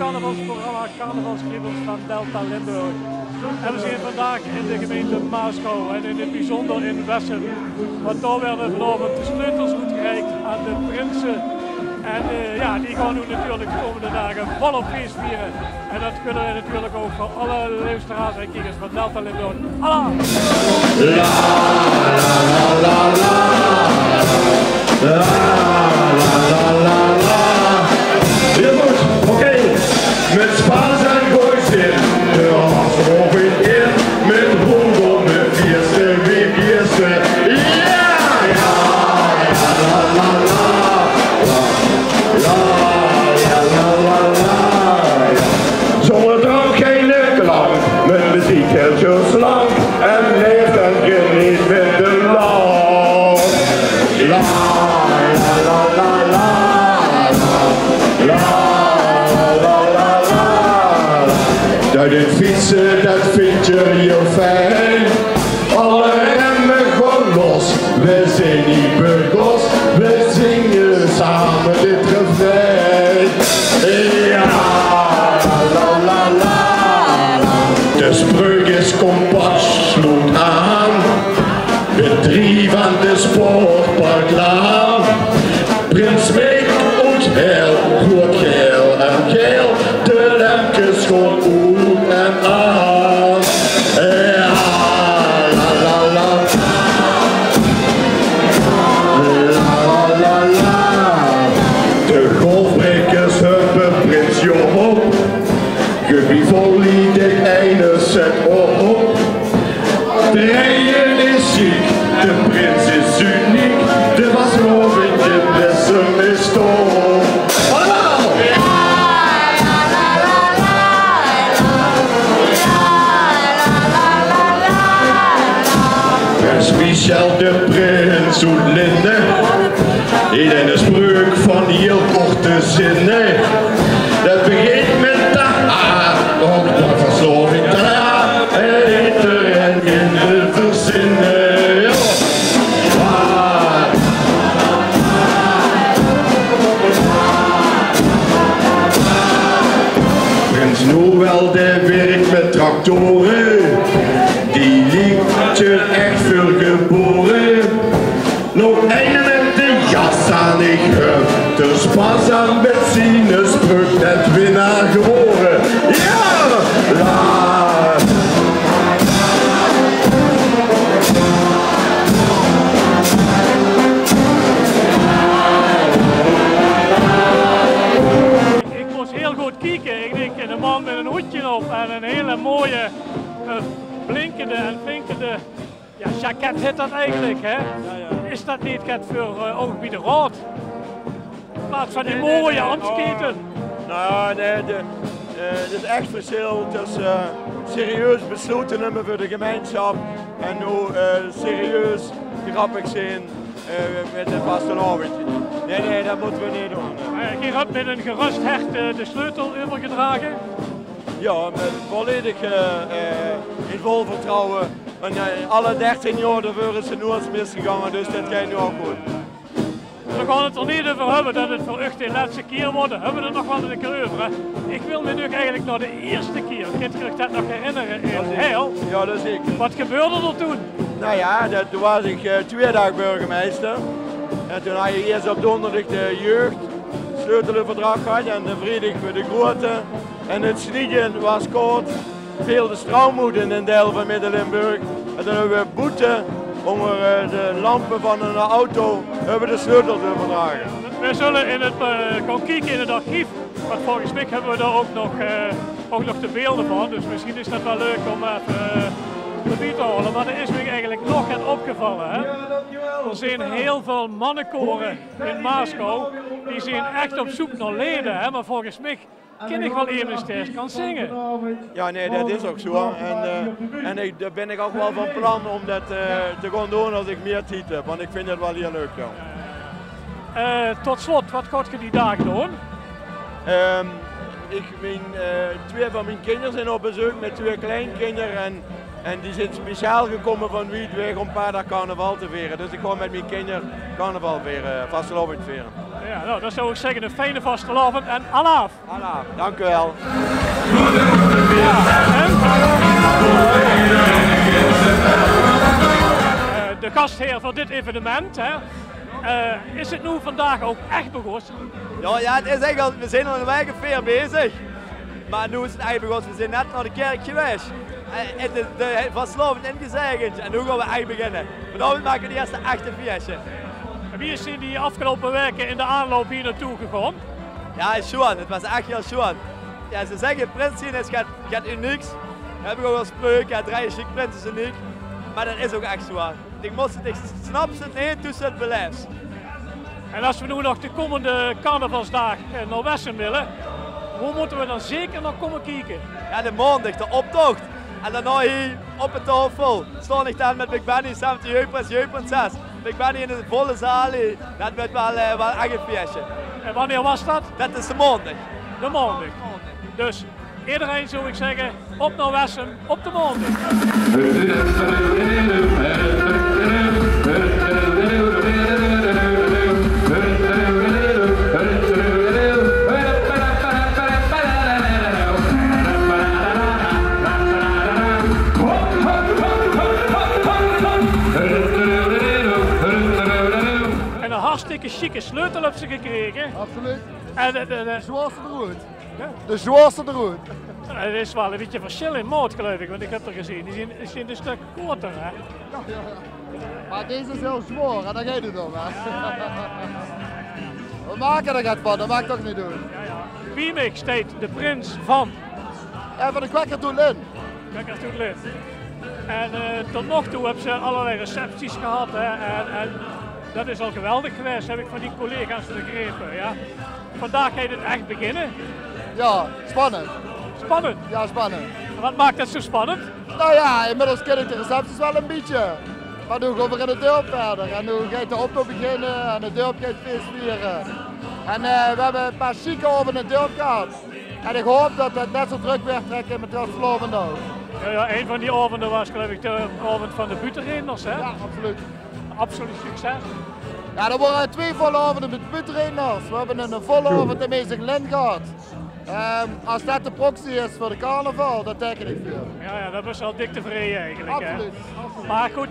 carnavalsprogramma Carnavalskriebels van Delta Limburg. En we zijn vandaag in de gemeente Maasgouw en in het bijzonder in Wessem. Want daar werden vanavond de sleutels goed gereikt aan de prinsen. En ja, die gaan nu natuurlijk de komende dagen volop feest vieren. En dat kunnen we natuurlijk ook voor alle luisteraars en kijkers van Delta Limburg. Allah! La la la la la la la la. Heel goed, oké. Met Spaans en Goois in, de Hanshof in, met Hondel, met Vierste, wie Vierste. Ja, ja, la la la. Zonder drank geen klank, met muziek heel zo slank en leeft en geniet met de lach. La la la la la la la la. Dat dit fietsen, dat vind je heel fijn. Alle remmen gewoon los, we zijn niet burgers, we zingen samen dit refrein. Ja, la la la la. De spreuk is compact, sloot aan. De drie van de sportparklaan. Prins Mick uit heel, goed geel en geel. De lemkes gewoon uit en aan. Ja, la la la. La la la. De golfbrekers huppen Prins Job op. Gebivolie de ene zet op. De rijen is ziek, de prins is uniek. De wasloving, de blessem is top. Allemaal! Prins Michel de prins uit Linde. In een spreuk van heel korte zinnen. Dat begint met de A, ook de versloving de A. En iedereen in de verzinnen. Prins Noël de werkt met tractoren. Die ligt je echt veel geboren. Nog een met de jas aan, ik heb de spas aan benzine, spreuk net winnaar geboren. Ja! La! Ik moest heel goed kijken. Ik denk een man met een hoedje op en een hele mooie blinkende en vinkende ja, jacket heet dat eigenlijk, hè? Is dat niet voor ook bij de raad? In plaats van die mooie ambtsketen. Nou ja, nee, het is echt verschil tussen serieus besloten nemen voor de gemeenschap en nu serieus grappig zijn met een vastelavondje. Nee, dat moeten we niet doen. Je hebt met een gerust hart de sleutel overgedragen. Ja, met volledig in vol vertrouwen. En alle 13 jaar worden ze nooit misgegaan, dus dat gaat nu ook goed. We gaan het er niet over hebben dat het voor u de laatste keer wordt. Hebben we er nog wel een keer over. Hè? Ik wil me nu eigenlijk naar de eerste keer. Kunt u zich dat nog herinneren in Heil? Ja, dat is ik. Wat gebeurde er toen? Nou ja, toen was ik 2 dagen burgemeester. En toen had je eerst op donderdag de jeugd sleutelenverdrag gehad en de vrijdag voor de grote. En het snieden was koud. Veel de stroommoed in een deel van Midden-Limburg. En toen hebben we boete onder de lampen van een auto hebben de sleutels overdragen. We zullen in het gaan kijken in het archief. Want volgens mij hebben we daar ook nog de beelden van. Dus misschien is dat wel leuk om even erbij te halen. Maar er is me eigenlijk nog het opgevallen. Hè? Er zijn heel veel mannenkoren in Maasgouw. Die zijn echt op zoek naar leden. Hè? Maar volgens mij kan ik wel even kan zingen. Ja, nee, dat is ook zo. En daar ben ik ook wel van plan om dat te gaan doen als ik meer tijd heb. Want ik vind het wel heel leuk. Ja. Tot slot, wat gaat je die dagen doen? Twee van mijn kinderen zijn op bezoek met 2 kleinkinderen. En die zijn speciaal gekomen van Wiedweg om een paar dagen carnaval te vieren. Dus ik ga met mijn kinderen carnaval vieren, vastelavond vieren. Ja, nou, dat zou ik zeggen, een fijne vastelavond en alaaf. Alaaf, dank u wel. De gastheer van dit evenement, hè. Is het nu vandaag ook echt begonnen? Ja, het is eigenlijk, we zijn al een week ver bezig. Maar nu is het eigenlijk begonnen, we zijn net naar de kerk geweest. En de vastelavond ingezegend en nu gaan we echt beginnen. Vanavond maken we de eerste echte feestje. Wie is die afgelopen weken in de aanloop hier naartoe gegaan? Ja, Sjoerd, het was echt heel Sjoerd. Ja, ze zeggen Prins zien is gaat unieks. We hebben gewoon wel spreuken, het rijden chic Prins is uniek. Maar dat is ook echt zo. Ik snap het niet, toen ze het beleefd. En als we nu nog de komende carnavalsdag naar Wessem willen, hoe moeten we dan zeker nog komen kijken? Ja, de maandag, de optocht. En daarna hier op de tafel. Staan ik dan met Big Benny samen met de jeugdprinses. Big Benny in de volle zaal. Dat wordt wel echt een feestje. En wanneer was dat? Dat is de maandag. De maandag. Dus iedereen zou ik zeggen, op naar Wessem op de maandag. En een hartstikke chique sleutel heb ze gekregen. Absoluut. En De zwaarste eruit. Ja? De zwaarste eruit. Er is wel een beetje verschil in maat geloof ik, want ik heb er gezien. Die zijn een stuk korter hè. Ja. Maar deze is heel zwaar en daar gaat het om. Hè. We maken er wat van, dat mag ik toch niet doen. Wie mij steeds de prins van En van de kwekker toen in. Kwekkerstoetlid. En tot nog toe hebben ze allerlei recepties gehad hè. En dat is al geweldig geweest, heb ik van die collega's begrepen. Ja. Vandaag gaat het echt beginnen. Ja, spannend. Spannend. Ja, spannend. Wat maakt het zo spannend? Nou ja, inmiddels ken ik de recepties wel een beetje. Maar nu gaan we in de dorp verder. En nu gaat de optocht beginnen en de dorp gaat feest vieren. En we hebben een paar chique over in het dorp gehad. En ik hoop dat het net zo druk werd trekken met dat Vlomen ook. Ja, een van die avonden was geloof ik de avond van de Butenrinders hè? Ja, absoluut. Absoluut succes. Ja, er worden 2 volle avonden met Butenrinders. We hebben een volle avond in Meestergelin gehad. Als dat de proxy is voor de carnaval, dat teken ik veel. Ja, dat was al dik tevreden eigenlijk. Hè? Absoluut. Maar goed,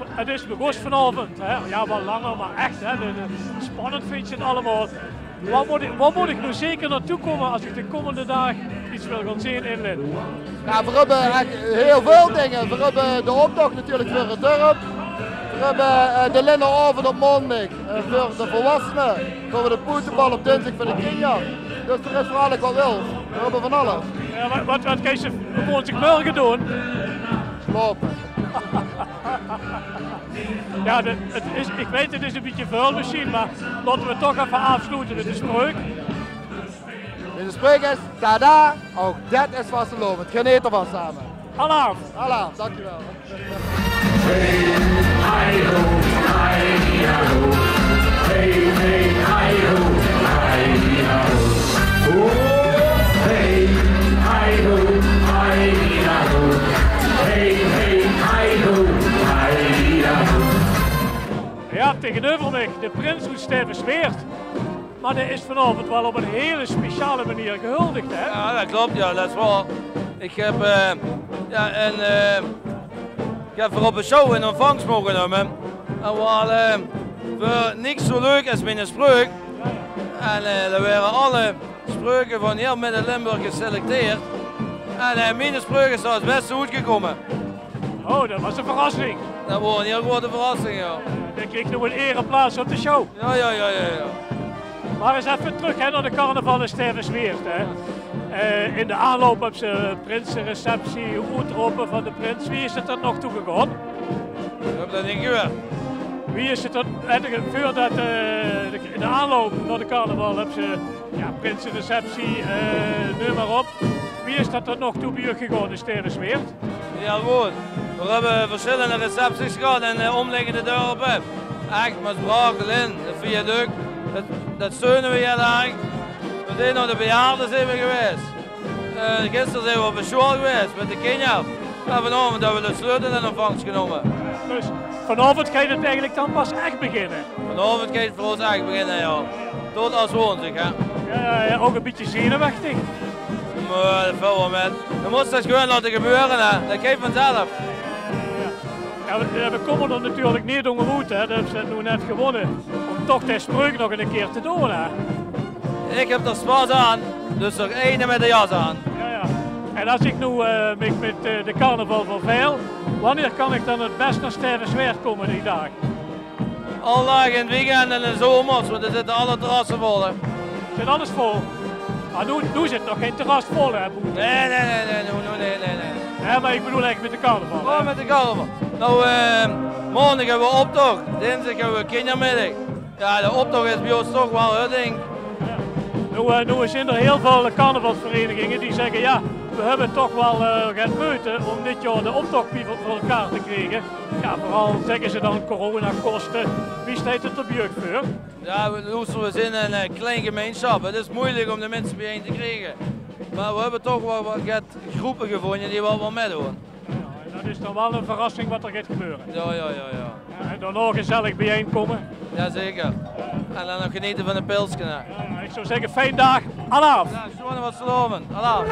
het is begonnen vanavond. Hè? Ja, wel langer, maar echt. Hè? Spannend vind je het allemaal. Waar moet ik nu zeker naartoe komen als ik de komende dag iets wil gaan zien in Lin? Ja, we hebben heel veel dingen. We hebben de optocht natuurlijk voor het dorp. We hebben de Lindenavond op maandag voor de volwassenen. We hebben de poetenbal op dinsdag voor de kinderen. Dus er is vooral wat wil. We hebben van alles. Ja, wat ga je morgen morgen doen? Lopen. Ja, ik weet het is een beetje vuil misschien, maar laten we toch even afsluiten met de spreuk. De spreuk is, tada, ook dat is vastelovend. Geniet ervan samen. Alaaf! Alla, dankjewel. Hey, hi ho, hi ho. Hey, hey, hi ho, hi ho. Oh, hey, hi ho, hi ho. Hey, hey, hi ho, hi ho. Ja, tegenover mij, de prins hoe Steven zweert. Maar dat is vanavond wel op een hele speciale manier gehuldigd, hè? Ja, dat klopt, ja, dat is waar. Ik heb, ik heb voor op een show in ontvangst mogen nemen. En wel voor niks zo leuk als mijn spreuk. En er werden alle spreuken van heel Midden-Limburg geselecteerd. En mijn spreuk is zelfs best goed gekomen. Oh, dat was een verrassing. Dat was een heel grote verrassing, ja. Ik kreeg nog een ereplaats op de show. Ja. Maar eens even terug hè, naar de carnaval in Stevensweert. In de aanloop hebben ze prinsenreceptie, uitroepen van de prins. Wie is het er nog toegegaan? Ik heb dat niet gehoord. Wie is het er, voordat in de aanloop naar de carnaval hebben ze prinsenreceptie, noem maar op. Wie is dat er nog toe bij u gegaan in Stevensweert? Heel goed. We hebben verschillende recepties gehad in de omliggende dorpen. Echt met Brakelin, de viaduct. Dat steunen we heel erg. We zijn naar de bejaarden zijn we geweest. Gisteren zijn we op een show geweest met de kinderen. Ja, vanavond hebben we de sleutel in ontvangst genomen. Dus vanavond ga je het eigenlijk dan pas echt beginnen. Vanavond gaat het voor ons echt beginnen, ja. Tot als woensdag, hè. Ja, ook een beetje zenuwachtig. Maar dat valt wel met. We moeten het gewoon laten gebeuren, hè. Dat geeft vanzelf. Ja, we komen er natuurlijk niet onderuit, hè. Dat hebben ze nu net gewonnen. Om toch de spreuk nog een keer te doen, hè. Ik heb er spas aan, dus er ene met de jas aan. Ja. En als ik nu met de carnaval verveil, wanneer kan ik dan het best naar Sterrensweert komen die dag? Al dagen in het weekend en in de zomers, want er zitten alle terrassen vol, hè. Zit alles vol? Maar nu zit nog geen terras vol, hè, Boete? Nee. Ja, maar ik bedoel eigenlijk met de carnaval. Oh, met de carnaval. Nou, maandag hebben we optocht, dinsdag hebben we kindermiddag. Ja, de optocht is bij ons toch wel het ding. Nu zijn er heel veel carnavalsverenigingen die zeggen, ja, we hebben toch wel gaan meuten om dit jaar de optocht voor elkaar te krijgen. Ja, vooral zeggen ze dan coronakosten. Wie staat het op jeugd voor? Ja, we zijn een klein gemeenschap. Het is moeilijk om de mensen bijeen te krijgen. Maar we hebben toch wel wat groepen gevonden die wel meedoen. Ja, dat is dan wel een verrassing wat er gaat gebeuren. Ja. En dan nog gezellig bijeenkomen. Jazeker. En dan nog genieten van de pilsje. Ja, ik zou zeggen, fijne dag. Alaaf. Ja, gewoon wat sloven. Alaaf.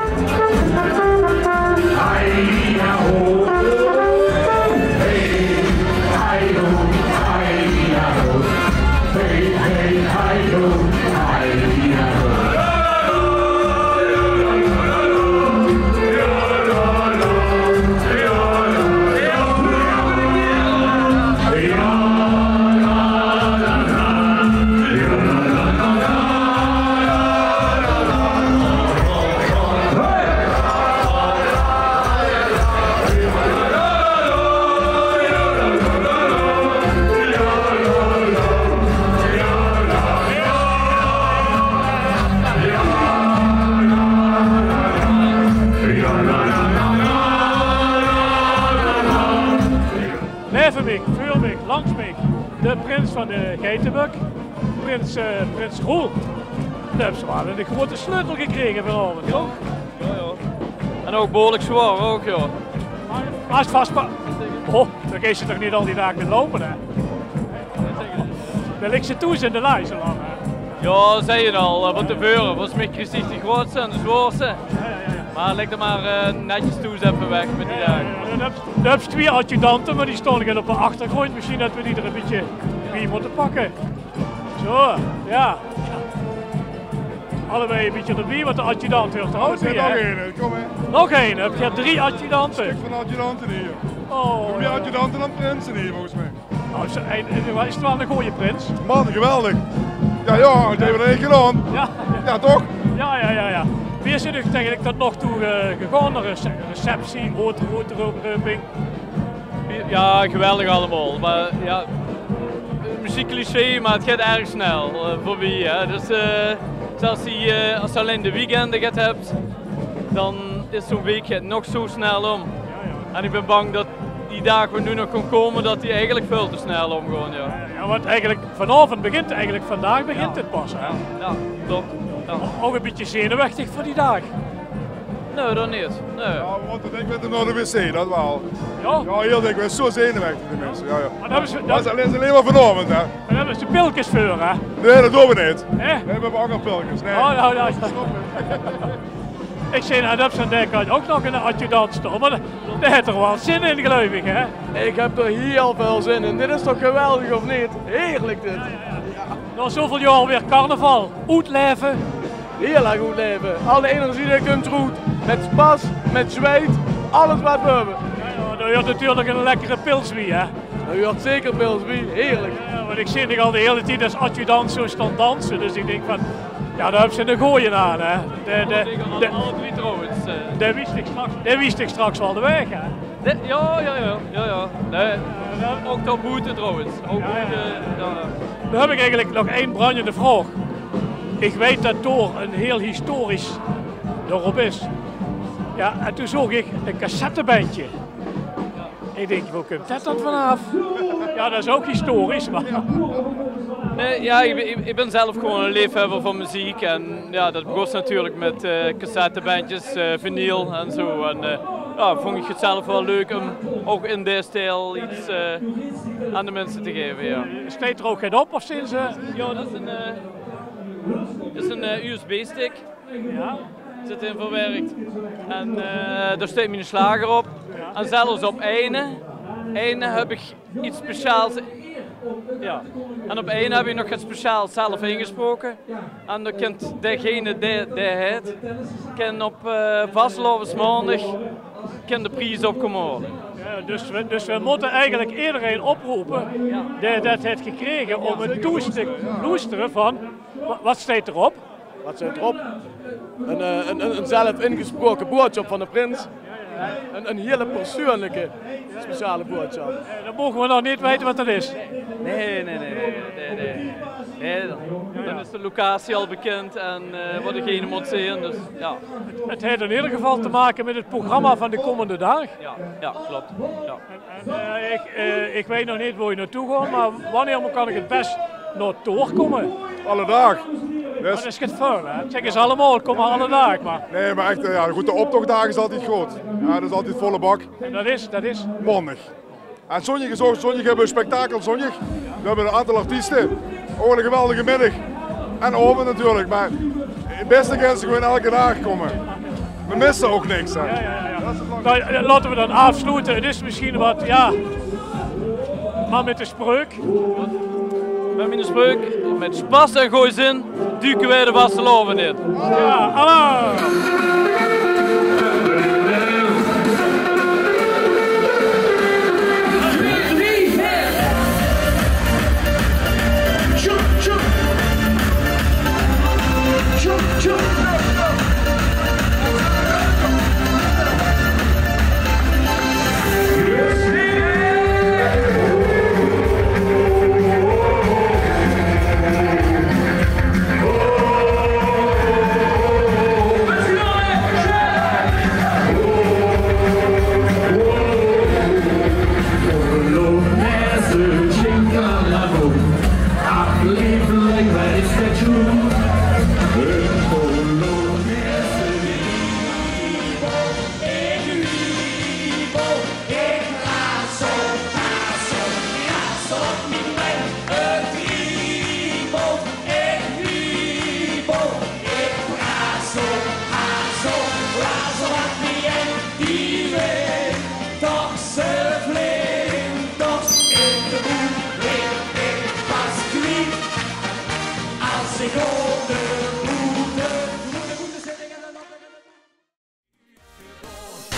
Vuurweg, Langsbeek, de prins van de Geitenbuk, prins Groel. De hebben ze wel een grote sleutel gekregen vanavond, toch? Ja. En ook behoorlijk zwaar, ook ja. Als het vastpakt. Oh, dan geef je toch niet al die dagen lopen, hè? Dan ligt ze toe in de lijst zo lang, hè? Ja, zei je al, van tevoren. Volgens mij is de grootste en de zwaarste. Ja. Maar leg er maar netjes toe, even weg met die dagen. Dan heb je twee adjudanten, maar die staan op de achtergrond. Misschien dat we die er een beetje bij moeten pakken. Zo, ja. Allebei een beetje erbij, want de adjudant hoort er ook bij, nog één, kom hè. Nog één, heb je 3 adjudanten. Stuk van adjudanten hier. Oh, Meer adjudanten dan prinsen hier volgens mij. Nou, is het wel een goeie prins? Man, geweldig. Ja, dat hebben we er echt gedaan. Ja, toch? Ja. Wie is er eigenlijk tot nog toe gegaan? Een receptie, roodrooping? Ja, geweldig allemaal. Maar ja, muziek cliché, maar het gaat erg snel voor wie. Hè. Dus zelfs als je alleen de weekenden hebt, dan is zo'n week nog zo snel om. En ik ben bang dat die dagen nu nog kan komen, dat die eigenlijk veel te snel omgaan. Ja, want eigenlijk vanavond begint eigenlijk, vandaag begint het pas. Hè? Ja, klopt. Ja. Ook een beetje zenuwachtig voor die dag. Nee, dat niet. Nee. Ja, we moeten denk ik met hem naar de wc, dat wel. Ja? Ja, heel dik, we zijn zo zenuwachtig de mensen. Ja. Maar dan Dat is alleen maar vanavond, hè. Dan hebben ze pilkjes voor, hè? Nee, dat doen we niet. Hè? We hebben ook nog pilkjes, nee. Oh, ja. Ik zei, nou, dat kan ook nog een adjudant staan, maar daar heeft er wel zin in, geloof ik, hè? Ik heb er heel veel zin in. Dit is toch geweldig, of niet? Heerlijk dit. Na zoveel jaar weer carnaval. Uitleven. Heel erg goed leven. Alle energie die je kunt roet. Met spas, met zweet, alles wat we hebben. Ja, dan hoort natuurlijk een lekkere pils bij, hè? U had zeker pils bij, heerlijk. Ja, want ik zie nog al de hele tijd als adjudant zo staan dansen, dus ik denk van, ja, daar hebben ze een gooien aan, hè. Alle 3 trouwens. Dat wist ik straks wel de weg, hè. Ja. Nee, ook dat boete trouwens. Ook Dan heb ik eigenlijk nog één brandende vraag. Ik weet dat Door een heel historisch dorp is. Ja, en toen zag ik een cassettebandje. Ik denk, hoe komt dat dan vanaf? Ja, dat is ook historisch, maar... Nee, ja, ik ben zelf gewoon een liefhebber van muziek en ja, dat begon natuurlijk met cassettebandjes, vinyl en zo. En ja, vond ik het zelf wel leuk om ook in deze stijl iets aan de mensen te geven. Ja. Steekt er ook geen op of sinds? Ja, dat is een USB-stick. Ja. Zit in verwerkt. En daar steekt mijn slager op. Ja. En zelfs op ene heb ik iets speciaals. Ja. En op één heb ik nog het speciaal zelf ingesproken. En dan kent degene die het kan op vastlovens maandag kan de prijs opkomen worden. Ja, dus we moeten eigenlijk iedereen oproepen die dat heeft gekregen om het te loesteren van wat staat erop? Wat staat erop? Een zelf ingesproken boodschap van de prins. Een hele persoonlijke speciale boodschap. Dan mogen we nog niet weten wat dat is. Nee. Dan is de locatie al bekend en wat degene moet zien. Dus, ja. Het heeft in ieder geval te maken met het programma van de komende dag. Ja, klopt. Ja. Ik weet nog niet waar je naartoe gaat, maar wanneer kan ik het best naartoe komen? Alle dag. Dus... Dat is het voor, hè? Check eens allemaal, kom maar alle dagen. Maar... Nee, maar echt, ja, goed, de optochtdagen is altijd groot. Ja, dat is altijd volle bak. En dat is? Maandag. En zondag hebben we een spektakel zondag. We hebben een aantal artiesten. Ook een geweldige middag. En oven natuurlijk, maar het beste gaan ze gewoon elke dag komen. We missen ook niks. Hè. Nou, laten we dan afsluiten. Het is misschien wat, ja, maar met de spreuk. Met mijn spreuk, met spas en gooi zin, duiken wij de vasteloven in. Ja, hallo!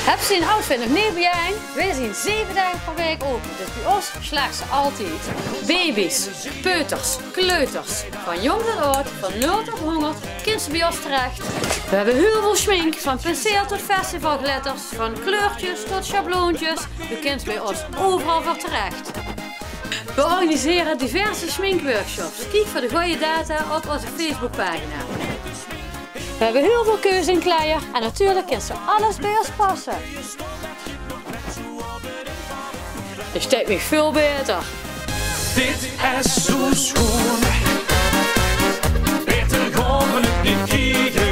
Heb je een outfit nog niet bij jou? Wij zijn 7 dagen per week open, dus bij ons slaagt ze altijd. Baby's, peuters, kleuters, van jong tot oud, van 0 tot 100, kind ze bij ons terecht. We hebben heel veel schmink, van penseel tot festivalglitters, van kleurtjes tot schabloontjes. U kunt bij ons overal voor terecht. We organiseren diverse schminkworkshops. Kijk voor de goede data op onze Facebookpagina. We hebben heel veel keuze in kleier en natuurlijk kan ze alles bij ons passen. Je steekt me veel beter. Dit is zo schoon. Beter gaan we het niet krijgen.